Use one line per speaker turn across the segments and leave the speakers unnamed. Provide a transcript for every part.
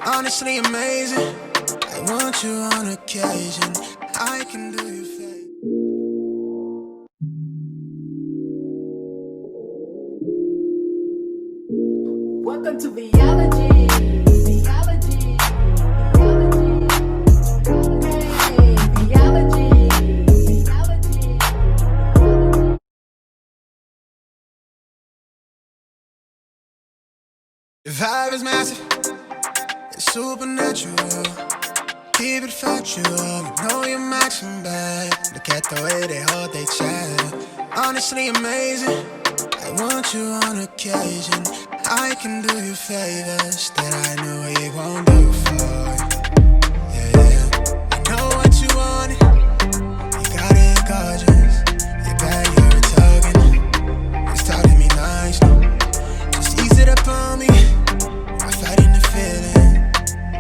honestly amazing. I want you on occasion. I can do you favor.
Welcome to VeeHive.
The vibe is massive, it's supernatural. Keep it factual, you know you're maxing back. Look at the way they hold their chat. Honestly amazing, I want you on occasion. I can do you favors that I know you won't do for. Yeah, I know what you wanted. You got it gorgeous. You're bad, you're a token. It's talking me nicely. Just ease it up on me. I'm fighting the feeling.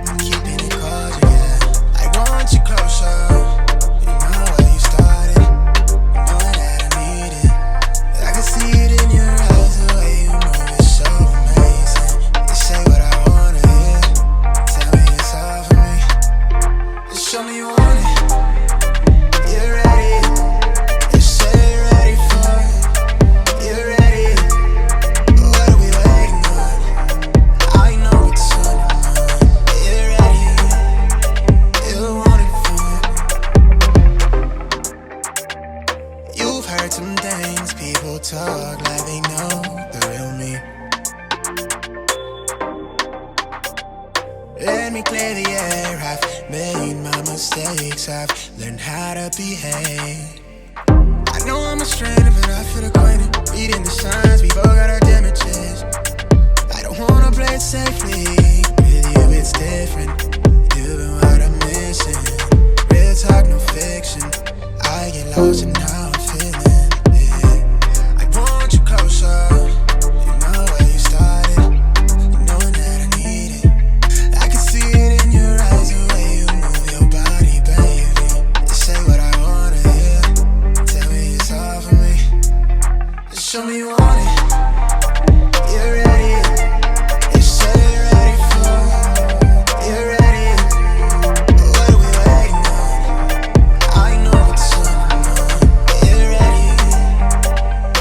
I'm keeping it cordial, yeah. I want you closer. You know where you started. You know that I need it. I can see it in your eyes, the way you move is so amazing. You say what I wanna hear. Tell me it's all for me. Just show me you want it. You're ready. You say you're ready for it. You're ready. What are we waiting on? I know it's on your mind. You're ready. You want it for it. You've heard some things people talk like they know the real me. Let me clear the air. I've made my mistakes. I've learned how to behave. I know I'm a stranger, but I feel acquainted. Reading the signs, we both got our damages. I don't wanna play it safely. With you, it's different. You've been what I'm missing. Real talk, no fiction. I get lost in how I'm feeling. Yeah. I want you closer. You know where you started. You know that I need it. I can see it in your eyes, the way you move your body, baby. You say what I wanna hear. Tell me it's all for me. Just show me you want it. You're ready. You say you're ready for it. You're ready. What are we waiting on? I know it's on your mind. You're ready.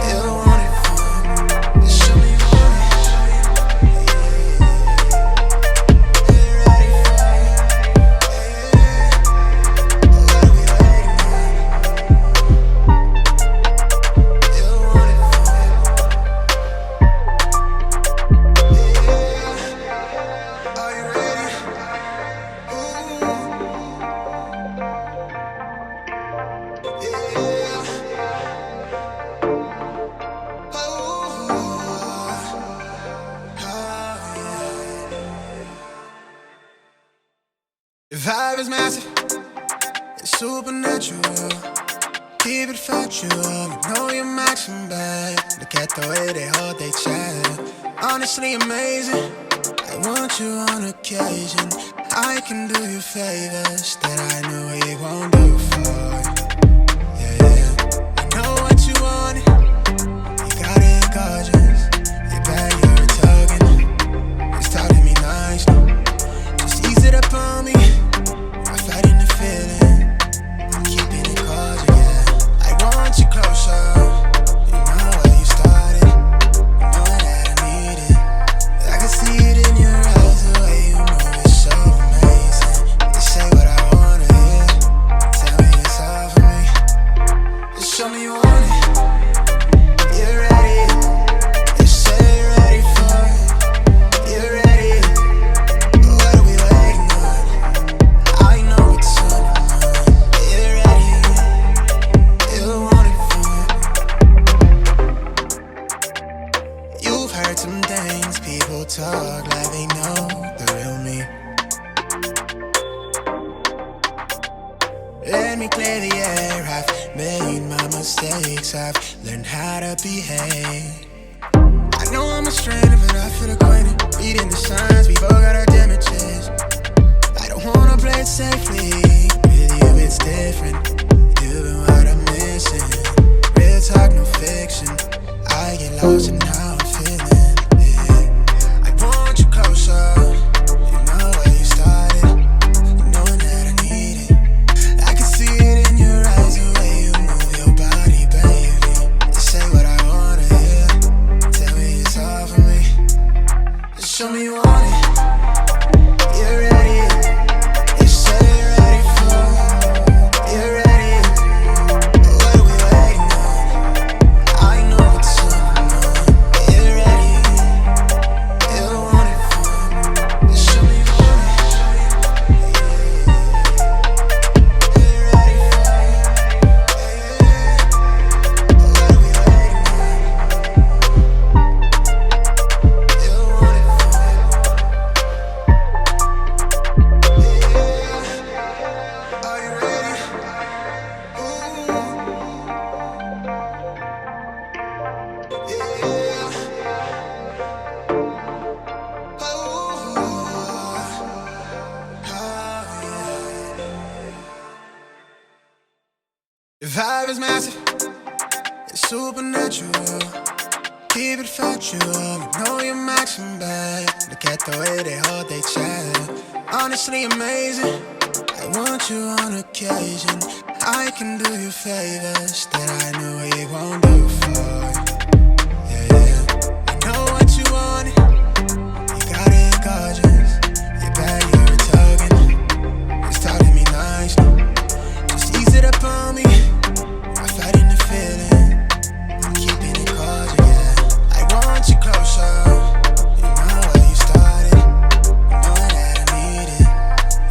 You want it for it. Just show me you want it. You're ready for it. What are we waiting on? You want it for it. Yeah. Are you ready? Ooh. Yeah. The vibe is massive, it's supernatural. Keep it factual, you know you're maxing back. Look at the way they hold their chat. Honestly amazing, I want you on occasion. I can do you favors that I know you won't do for. Yeah, I know what you wanted. You got it gorgeous. You're bad, you're a token. It's talking me nicely. Just ease it up on me. I'm fighting the feeling. I'm keeping it cordial, yeah. I want you closer. You know where you started. You know that I need it. I can see it in your eyes, the way you move is so amazing. You say what I wanna hear. Tell me it's all for me. Just show me you want it. You're ready. You say you're ready for it. You're ready. What are we waiting on? I know it's on your mind. You're ready. You want it for it. You've heard some things people talk like they know the real me. Let me clear the air. I've made my mistakes. I've learned how to behave. I know I'm a stranger, but I feel acquainted. Reading the signs, we both got our damages. I don't wanna play it safely. With you, it's different. You've been what I'm missing. Real talk, no fiction. I get lost in how I'm feeling. Yeah. I want you closer. You know where you Vibe is massive, it's supernatural. Keep it factual, you know you're maxing back. Look at the way they hold they chat. Honestly amazing, I want you on occasion. I can do you favors that I know you won't do for. Yeah, yeah. I know what you wanted, you got it gorgeous. You're bad, you're talking, it's talking me nicely. Just ease it up on me, I'm fighting the feeling, I'm keeping it cordial, yeah. I want you closer, you know where you started, you know that I need it.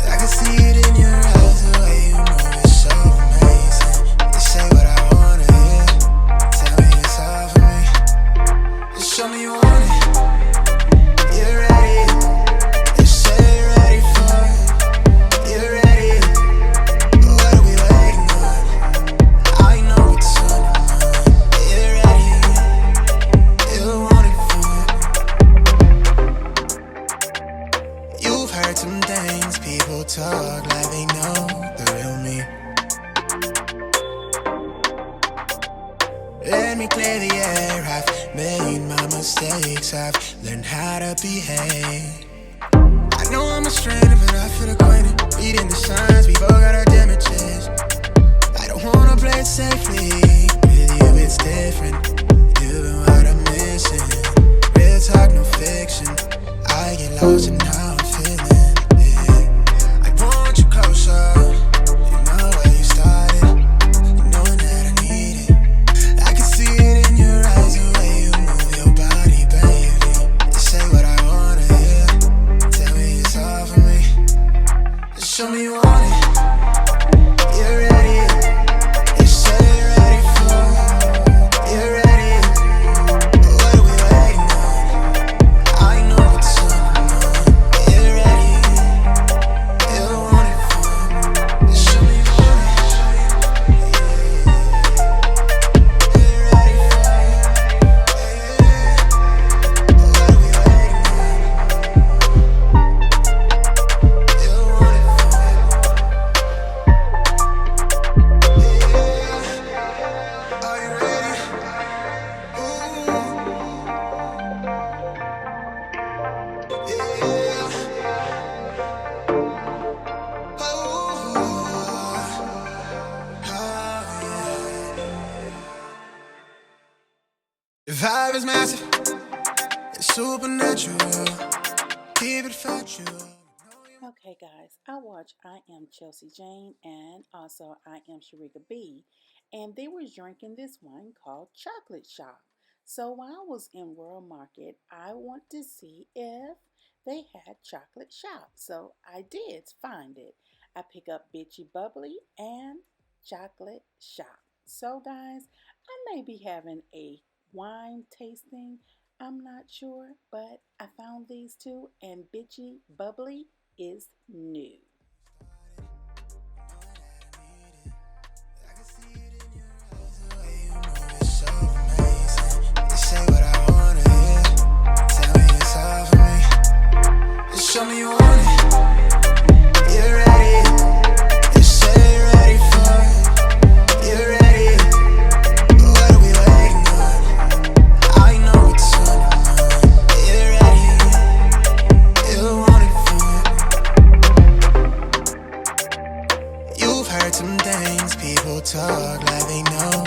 I can see it in your eyes, the way you move is so amazing. You say what I wanna hear, tell me it's all for me. Just show me you want it, you're ready. You say you're ready for it, you're ready. What are we waiting on? I know what's on your mind. You're ready, you want it for it. You've heard some things, people talk like they know the real me. Let me clear the air, I've made my mistakes, I've learned how to behave. I know I'm a stranger, but I feel acquainted. Reading the signs, we both got our damages. I don't wanna play it safely, with you it's different. You've been what I'm missing, real talk, no fiction. I get lost in how I'm feeling, yeah. I want you closer, you know where you started, you know that I need it. I can see it in your eyes, the way you move your body, baby. You say what I wanna hear, tell me it's all for me. Just show me you want it, you're ready. You say you're ready for it, you're ready. What are we waiting on? I know what's on your mind. You're ready, you want it for it. Just show me you want it, you're ready for it, what are we waiting on? You want it for it, are you ready? Ooh, yeah. Oh, yeah. The vibe is massive, it's supernatural. Keep it factual.
Okay, guys, I watched I Am Chelsea Jane and also I Am Sharika B, and they were drinking this wine called Chocolate Shop. So while I was in World Market, I want to see if they had Chocolate Shop. So I did find it. I pick up Bitchy Bubbly and Chocolate Shop. So guys, I may be having a wine tasting. I'm not sure, but I found these two, and Bitchy Bubbly is new.
I can see it in your eyes, the way you move is so amazing. You say what I wanna hear, tell me it's all for me. Just show me you want it, you're ready. You say you're ready for it, you're ready. What are we waiting on? I know what's on your mind. You're ready, you want it for it. You've heard some things, people talk like they know